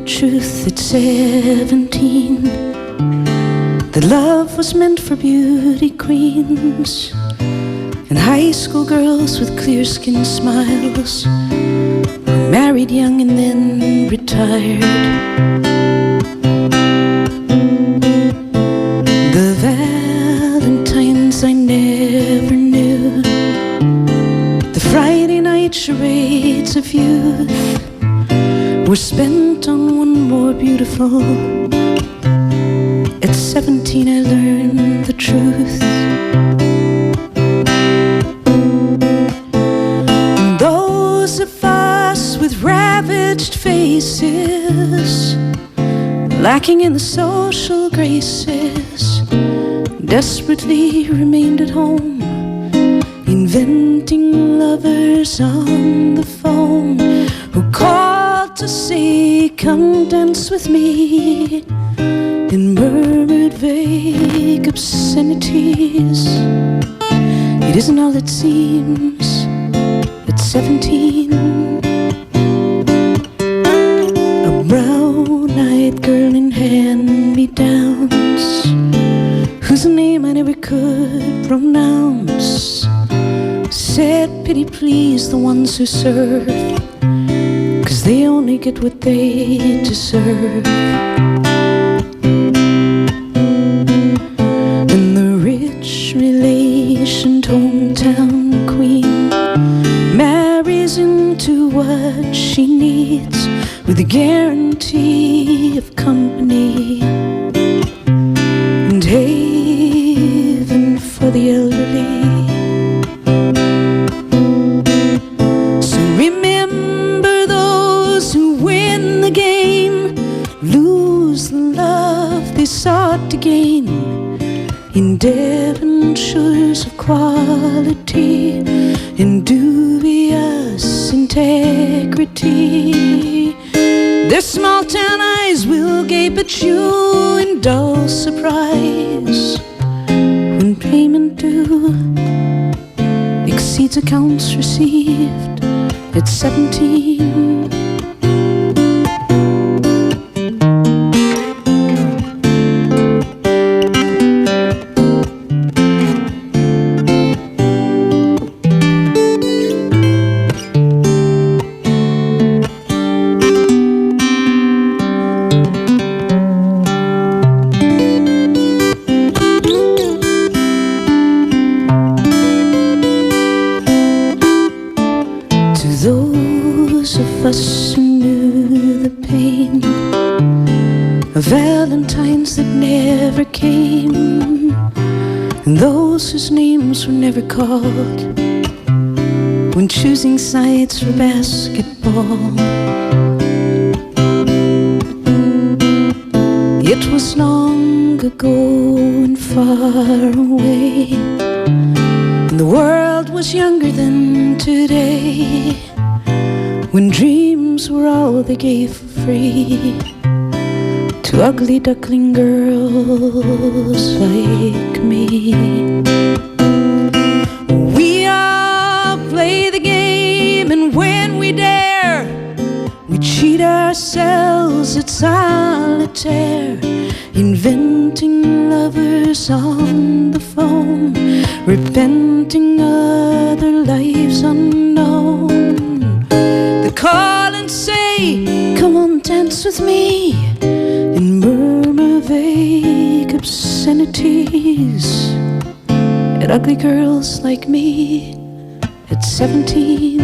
Truth at 17, that love was meant for beauty queens and high school girls with clear skin smiles who married young and then retired. The Valentines I never knew, the Friday night charades of youth were spent on one more beautiful. At 17 I learned the truth. And those of us with ravaged faces, lacking in the social graces, desperately remained at home, inventing lovers on the phone who called to say, come dance with me, and murmured vague obscenities. It isn't all it seems at 17. A brown-eyed girl in hand-me-downs, whose name I never could pronounce, said, pity please the ones who serve, 'cause they only get what they deserve. And the rich relationed hometown queen marries into what she needs with a guarantee of company and haven for the elderly. Sought to gain in Devon shores of quality and dubious integrity. Their small town eyes will gape at you in dull surprise when payment due exceeds accounts received at 17. Us who knew the pain of Valentines that never came, and those whose names were never called when choosing sides for basketball. It was long ago and far away, and the world was younger than today, when dreams were all they gave for free to ugly duckling girls like me. We all play the game, and when we dare, we cheat ourselves at solitaire, inventing lovers on the phone, repenting other lives unknown. Call and say, come on, dance with me, and murmur vague obscenities at ugly girls like me at 17.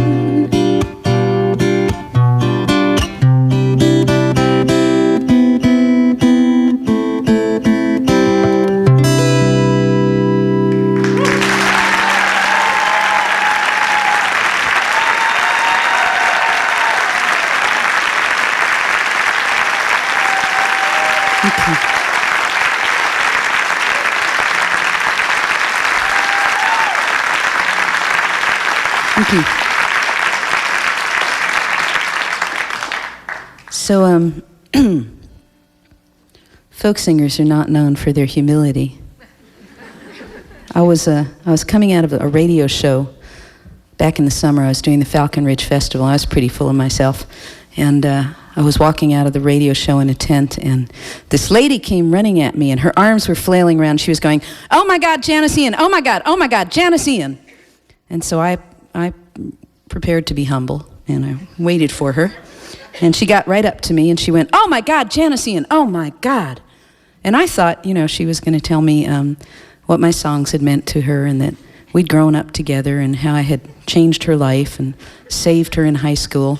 So, folk singers are not known for their humility. I was coming out of a radio show back in the summer. I was doing the Falcon Ridge Festival. I was pretty full of myself. And I was walking out of the radio show in a tent, and this lady came running at me, and her arms were flailing around. She was going, "Oh my God, Janis Ian! Oh my God, Janis Ian!" And so I prepared to be humble, and I waited for her. And she got right up to me, and she went, "Oh my God, Janis Ian! Oh my God!" And I thought, she was going to tell me what my songs had meant to her, and that we'd grown up together, and how I had changed her life and saved her in high school.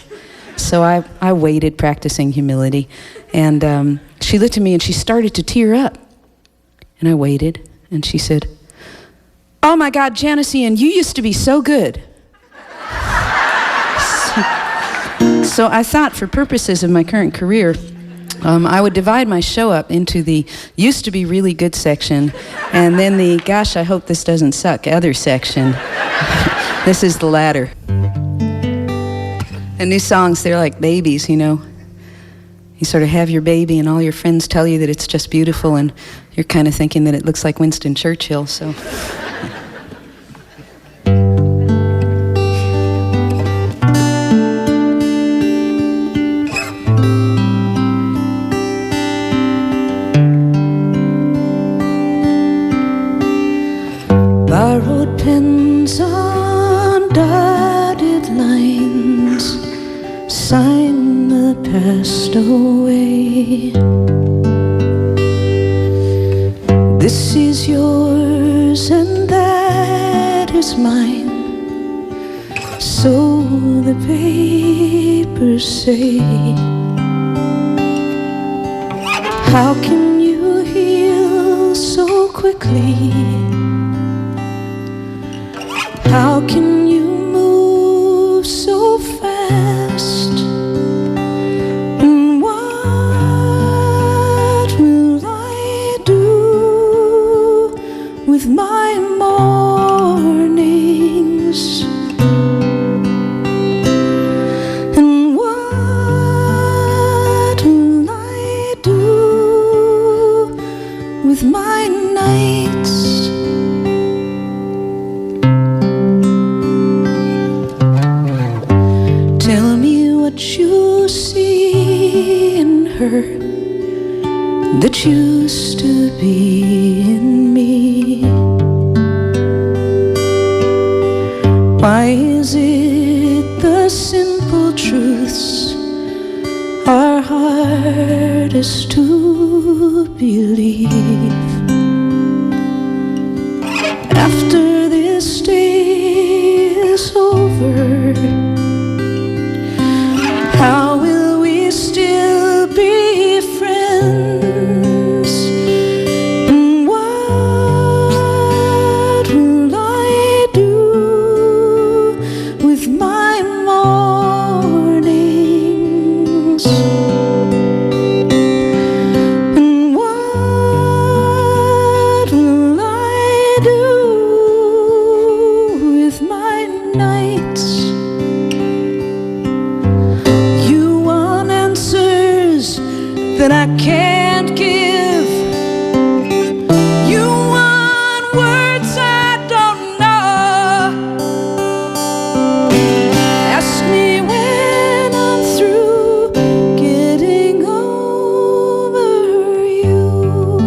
So I waited, practicing humility, and she looked at me and she started to tear up. And I waited, and she said, "Oh my God, Janis Ian, you used to be so good." So I thought, for purposes of my current career, I would divide my show up into the used to be really good section, and then the gosh, I hope this doesn't suck other section. This is the latter. And new songs, they're like babies, You sort of have your baby, and all your friends tell you that it's just beautiful, and you're kind of thinking that it looks like Winston Churchill, so. Borrowed pens on dotted lines sign the past away. This is yours and that is mine, so the papers say. How can you heal so quickly? How can you move so fast? And what will I do with my mornings? And what will I do with my nights? Tell me what you see in her that used to be in me. Why is it the simple truths are hardest to believe? After this day is over, how will we still be friends? And what will I do with my mornings? And what will I do with my nights? That I can't give. You want words I don't know. Ask me when I'm through getting over you.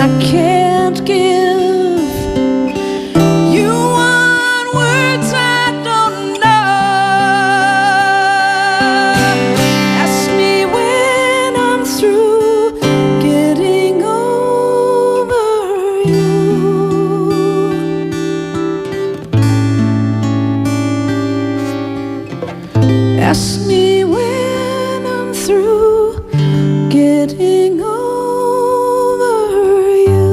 I can't give. You want words I don't know. Ask me when I'm through getting over you. Ask me when I'm through getting over you.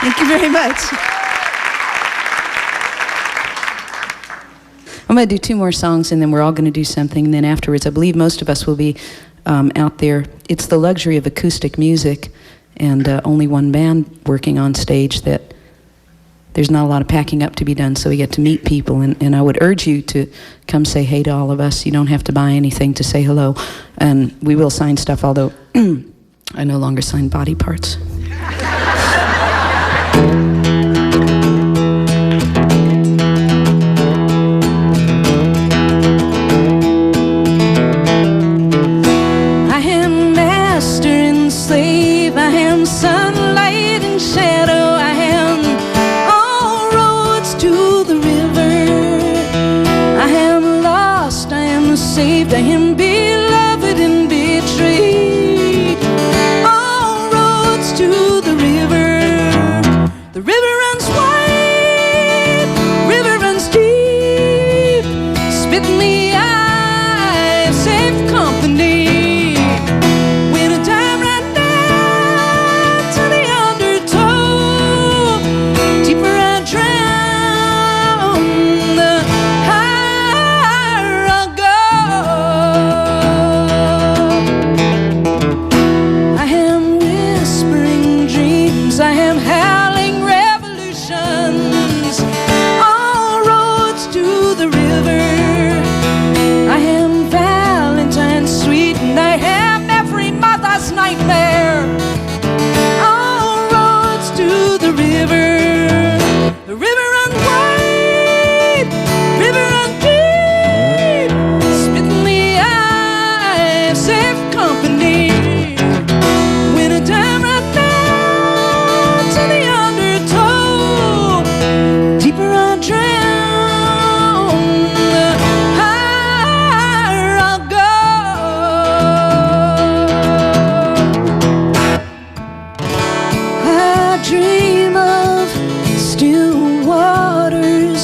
Thank you very much. I'm going to do 2 more songs, and then we're all going to do something, and then afterwards, I believe most of us will be out there. It's the luxury of acoustic music, and only one band working on stage, that there's not a lot of packing up to be done, so we get to meet people, and I would urge you to come say hey to all of us. You don't have to buy anything to say hello, and we will sign stuff, although I no longer sign body parts. Saved, I am beloved and betrayed. All roads to the river. The river runs wide, river runs deep. Spit in the eye, safe company. When a time ran down to the undertow, deeper I drown, the higher I go. I am howling revolutions, all roads to the river. I am Valentine's sweet, and I am every mother's nightmare. All roads to the river. The river runs wide, river runs deep. Spit in the eye, safe company. When a time runs to the undertow, deeper I drown, the higher I'll go. I dream of still waters,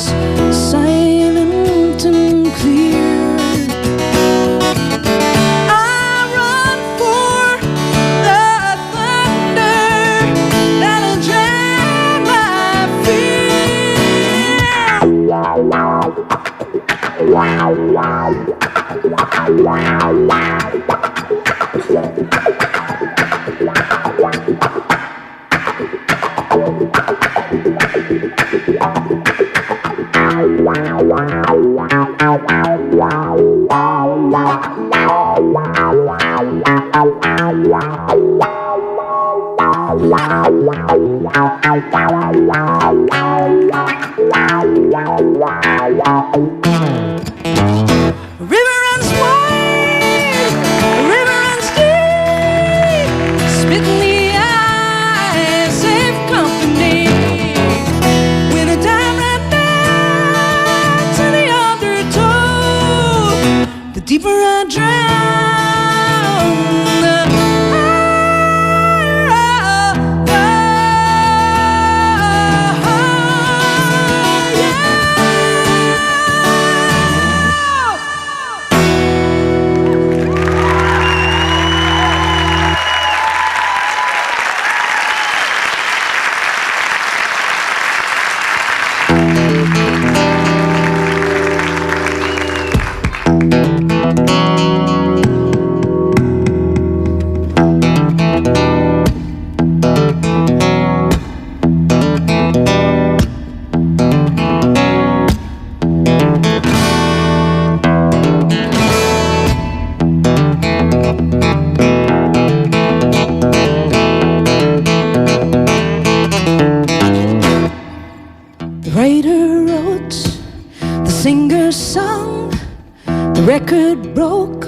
silent and clear. I run for the thunder that'll drown my fear. River runs wide, river runs deep. Spit in the eye, safe company. When a time ran down to the undertow, the deeper I drown, the higher I'll go. singer sung, the record broke,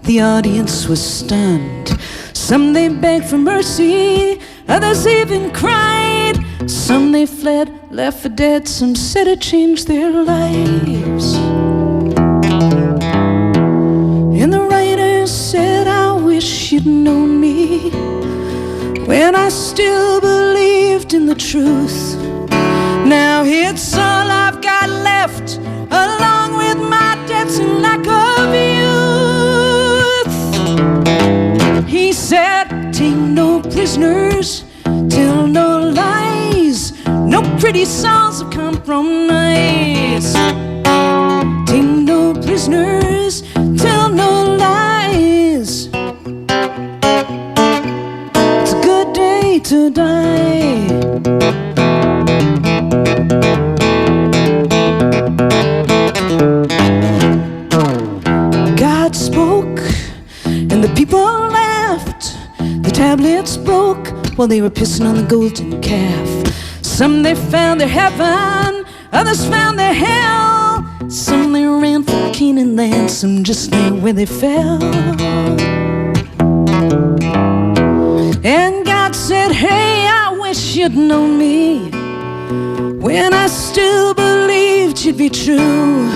the audience was stunned. Some they begged for mercy, others even cried. Some they fled, left for dead, some said it changed their lives. And the writer said, I wish you'd known me when I still believed in the truth. Now it's all I've got left, along with my debts and lack of youth. He said, take no prisoners, tell no lies, no pretty songs of compromise. Take no prisoners, tell no lies. It's a good day to die. God spoke and the people laughed. The tablets broke while they were pissing on the golden calf. Some they found their heaven, others found their hell. Some they ran for Canaan land, some just lay where they fell. And God said, hey, I wish you'd known me when I still believed you'd be true.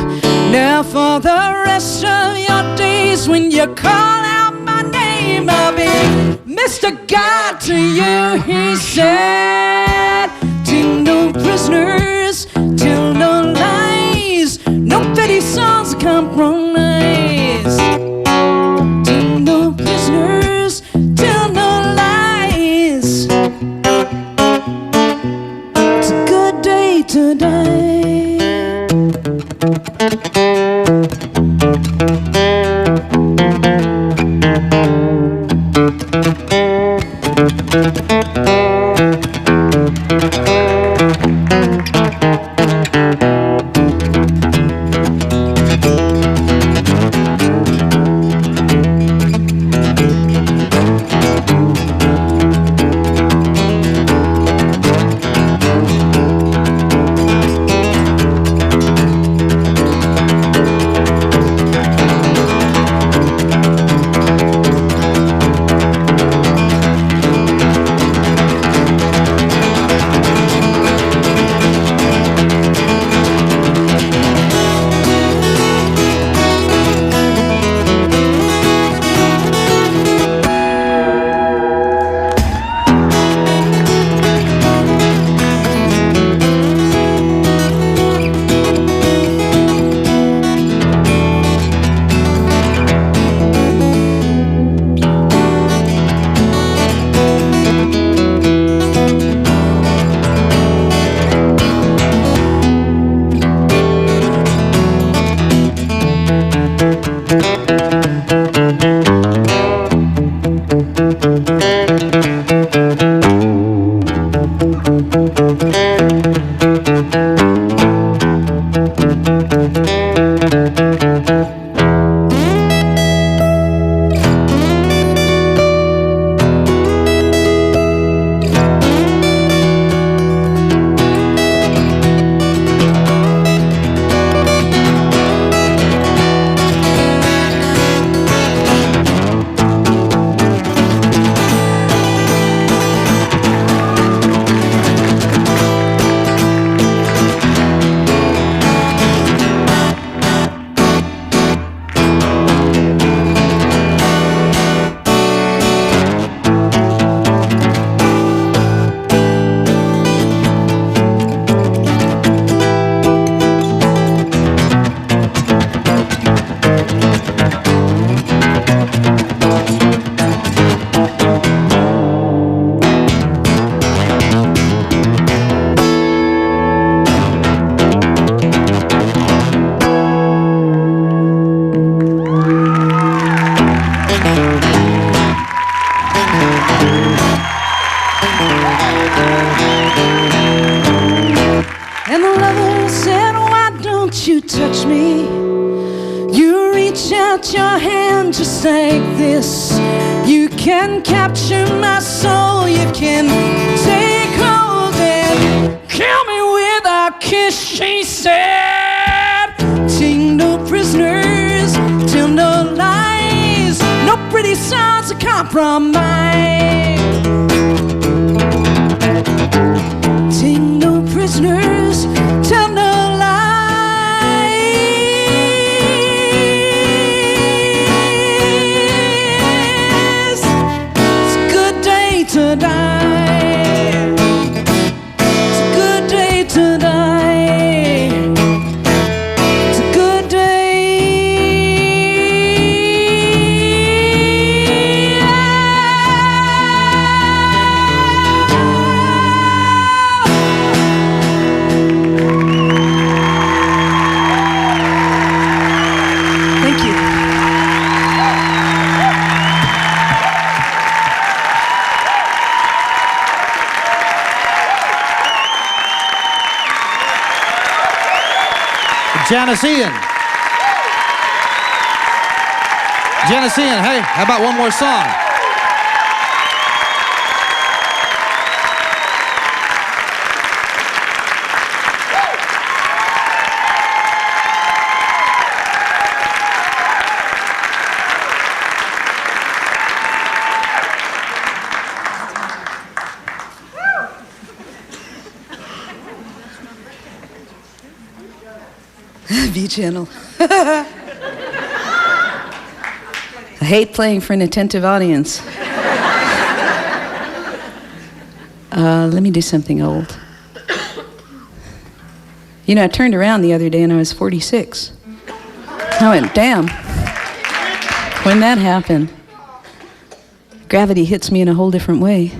Now for the rest of your days, when you call out my name, I'll be Mr. God to you. He said, take no prisoners, tell no lies, no petty songs of compromise. Take no prisoners, tell no lies. It's a good day to die. And the lover said, why don't you touch me? You reach out your hand just like this. You can capture my soul, you can take hold and kill me with a kiss. She said, compromise. Take no prisoners, tell no lies. It's a good day to die. It's a good day to die. It's a good day. Janis Ian. Janis Ian, hey, how about one more song? B-channel. I hate playing for an attentive audience. Let me do something old. You know, I turned around the other day and I was 46. I went, damn. When that happened, gravity hits me in a whole different way.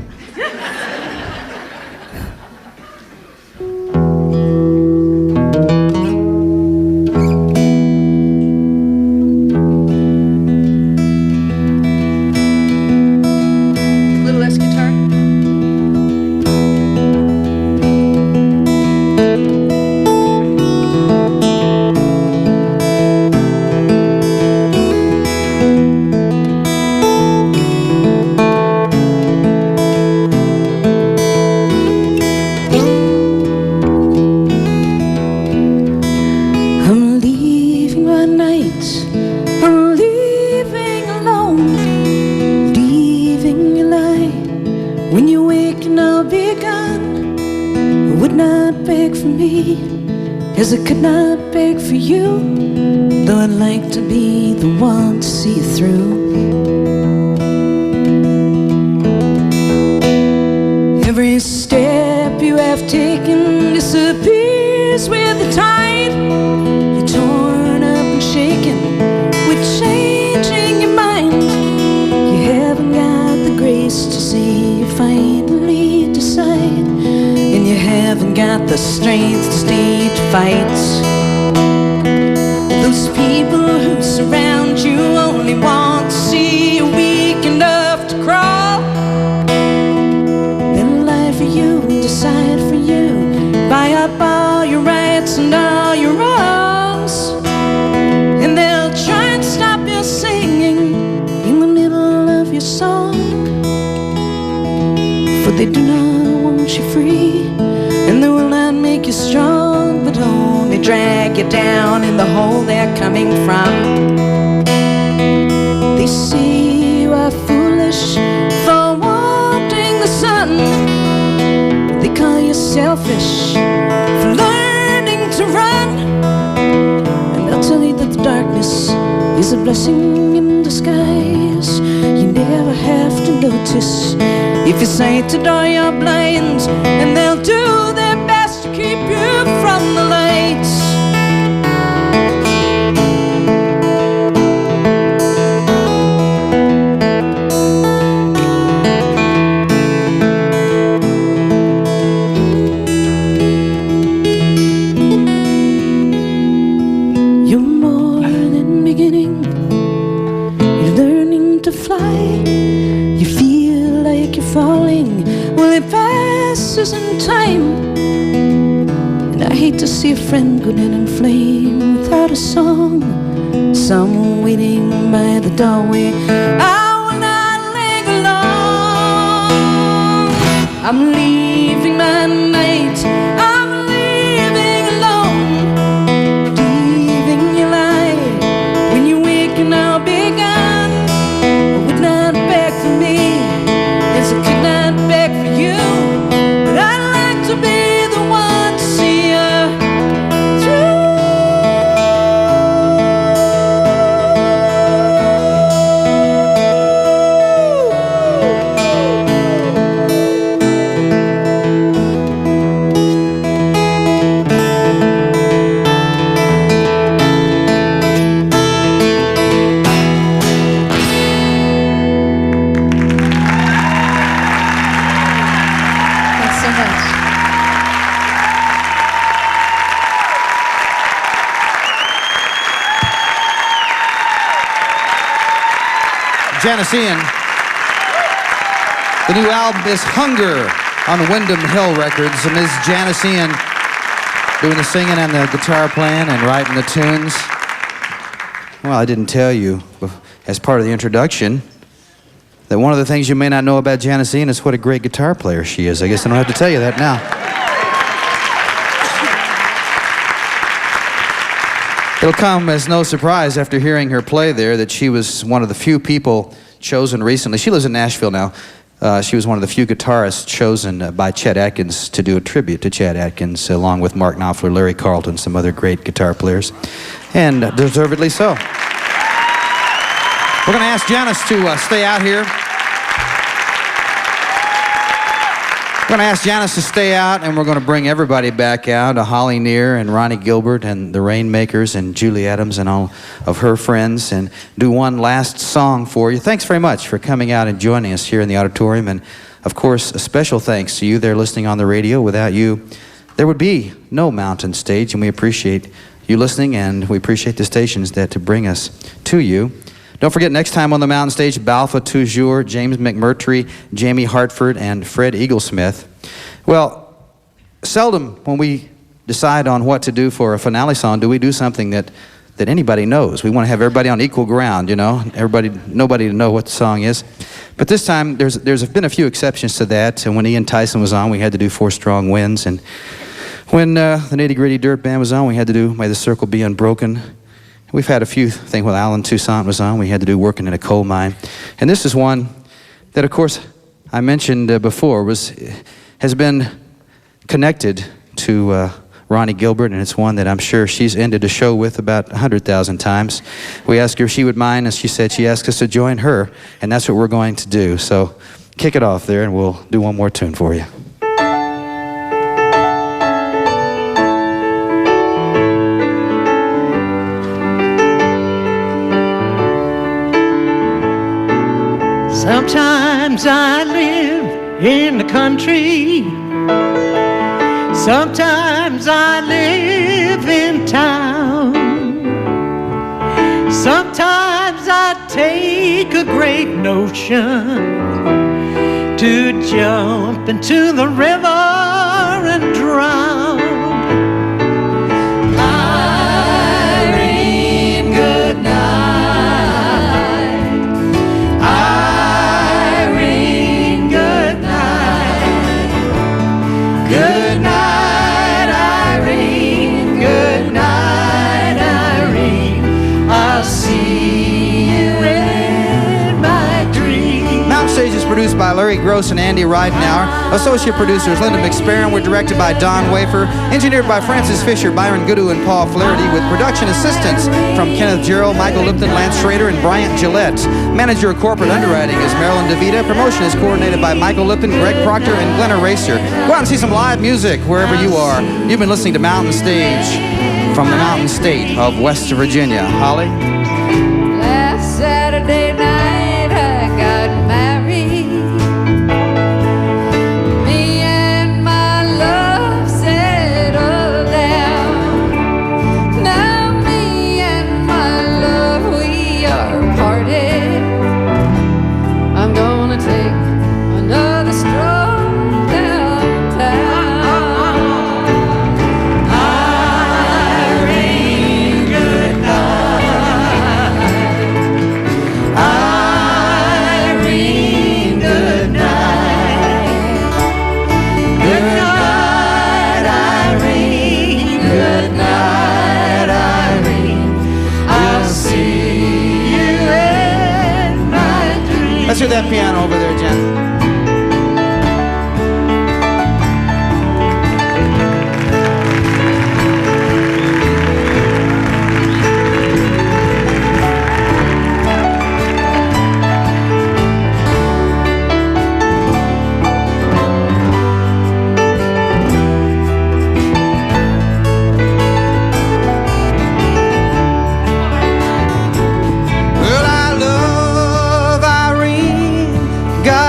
As I could not beg for you, though I'd like to be the one to see you through. Every step you have taken disappears with the tide. You're torn up and shaken with changing your mind. You haven't got the grace to see you finally decide, and you haven't got the strength to stage fights. Those people who surround you only want to see you weak enough to crawl. They'll lie for you, decide for you, buy up all your rights and all your wrongs, and they'll try and stop your singing in the middle of your song. For they do not want you free, and they will not make you strong, but only drag you down in the hole they're coming from. They say you are foolish for wanting the sun. They call you selfish for learning to run, and they'll tell you that the darkness is a blessing in disguise. You never have to notice if you say to door you're blind, and they'll do their best to keep you from the lights. You're more than beginning. You're learning to fly. You feel like you're falling. Well, it passes in time. And I hate to see a friend go down in flame without a song. Someone waiting by the doorway. I will not linger long. I'm leaving my night. I'm leaving alone. Leaving your light. When you wake and I'll be gone. I would not beg Janis Ian. The new album is Hunger on Wyndham Hill Records. And Ms. Janis Ian doing the singing and the guitar playing and writing the tunes. Well, I didn't tell you as part of the introduction that one of the things you may not know about Janis Ian is what a great guitar player she is. I guess I don't have to tell you that now. It'll come as no surprise after hearing her play there that she was one of the few people chosen recently. She lives in Nashville now. She was one of the few guitarists chosen by Chet Atkins to do a tribute to Chet Atkins, along with Mark Knopfler, Larry Carlton, some other great guitar players, and deservedly so. We're going to ask Janis to stay out here. We're going to ask Janis to stay out, and we're going to bring everybody back out, Holly Near and Ronnie Gilbert and the Rainmakers and Julie Adams and all of her friends, and do one last song for you. Thanks very much for coming out and joining us here in the auditorium, and of course, a special thanks to you there listening on the radio. Without you, there would be no Mountain Stage, and we appreciate you listening, and we appreciate the stations that to bring us to you. Don't forget, next time on the Mountain Stage, Balfa Toujours, James McMurtry, Jamie Hartford, and Fred Eaglesmith. Well, seldom when we decide on what to do for a finale song do we do something that anybody knows. We want to have everybody on equal ground, you know, nobody to know what the song is. But this time, there's been a few exceptions to that. And when Ian Tyson was on, we had to do Four Strong Winds. And when the Nitty Gritty Dirt Band was on, we had to do May the Circle Be Unbroken. We've had a few things when Alan Toussaint was on. We had to do Working in a Coal Mine. And this is one that, of course, I mentioned before, has been connected to Ronnie Gilbert, and it's one that I'm sure she's ended a show with about 100,000 times. We asked her if she would mind, and she said she asked us to join her, and that's what we're going to do. So kick it off there, and we'll do one more tune for you. Sometimes I live in the country, sometimes I live in town, sometimes I take a great notion to jump into the river and drown. Irene, good night. Produced by Larry Gross and Andy Ridenauer. Associate producers Linda McSparron. We're directed by Don Wafer. Engineered by Francis Fisher, Byron Goodoo, and Paul Flaherty, with production assistance from Kenneth Gerald, Michael Lipton, Lance Schrader, and Bryant Gillette. Manager of corporate underwriting is Marilyn DeVita. Promotion is coordinated by Michael Lipton, Greg Proctor, and Glenn Eraser. Go out and see some live music wherever you are. You've been listening to Mountain Stage from the Mountain State of West Virginia. Holly? Last Saturday night I got married. Me and my love settled down. Now me and my love, we are parted. I'm gonna take another stroll downtown. Irene, good night. Irene, good night. Good night, Irene. Good night, Irene. I'll see you in my dreams. Let's hear that piano over there, Jen. Well, I love Irene. God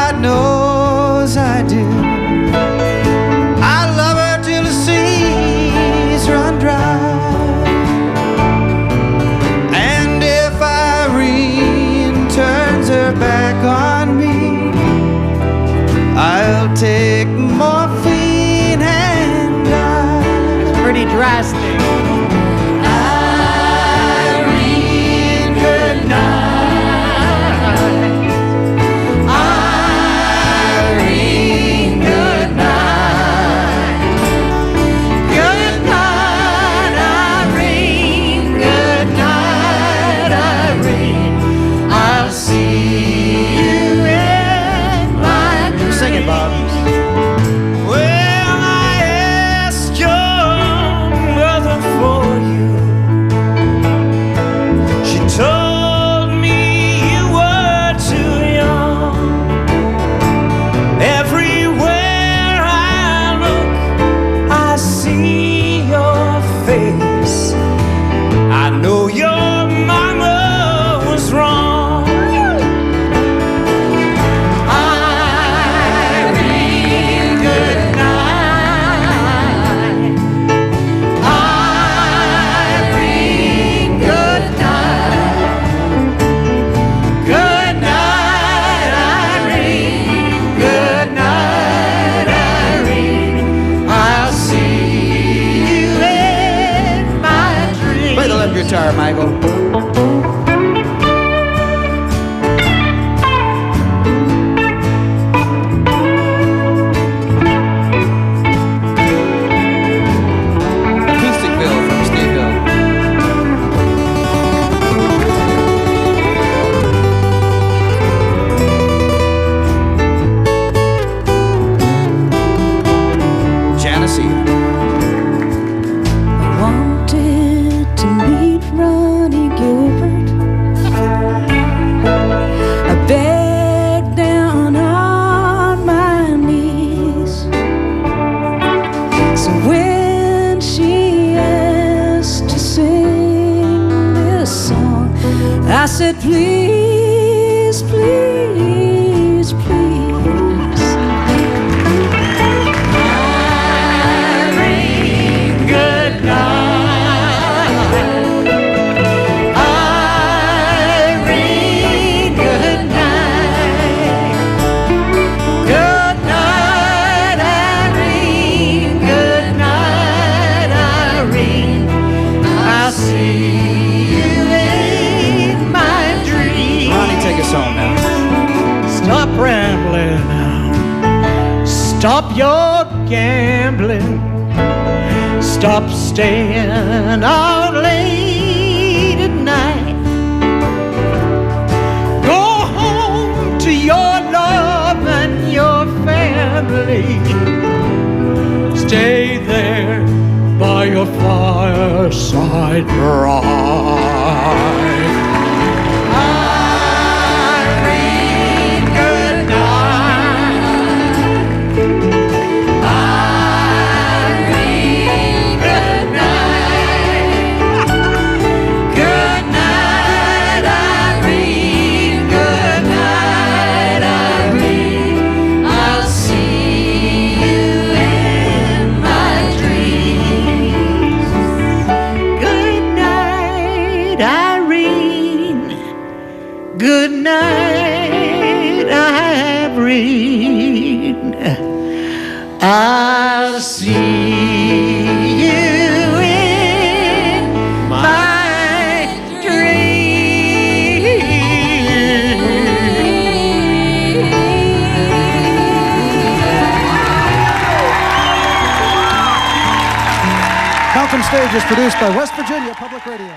Michael. Acousticville from Steveville. Janis Ian. I wanted to meet Ronnie Gilbert. I begged down on my knees. So when she asked to sing this song, I said, please, please, please. Irene, good night. Irene, good night. Good night, Irene. Good night, Irene. I'll see you in my dreams. Ronnie, take us home now. Stop rambling now. Stop your gambling. Stop staying out late at night. Go home to your love and your family. Stay there by your fireside bride. Irene, good night. Irene, good night. Good night, Irene. Good night, Irene. I'll see you in my dreams. Good night, Irene. Good night, Irene. I'll see you in my dreams. Malcolm Stage is produced by West Virginia Public Radio.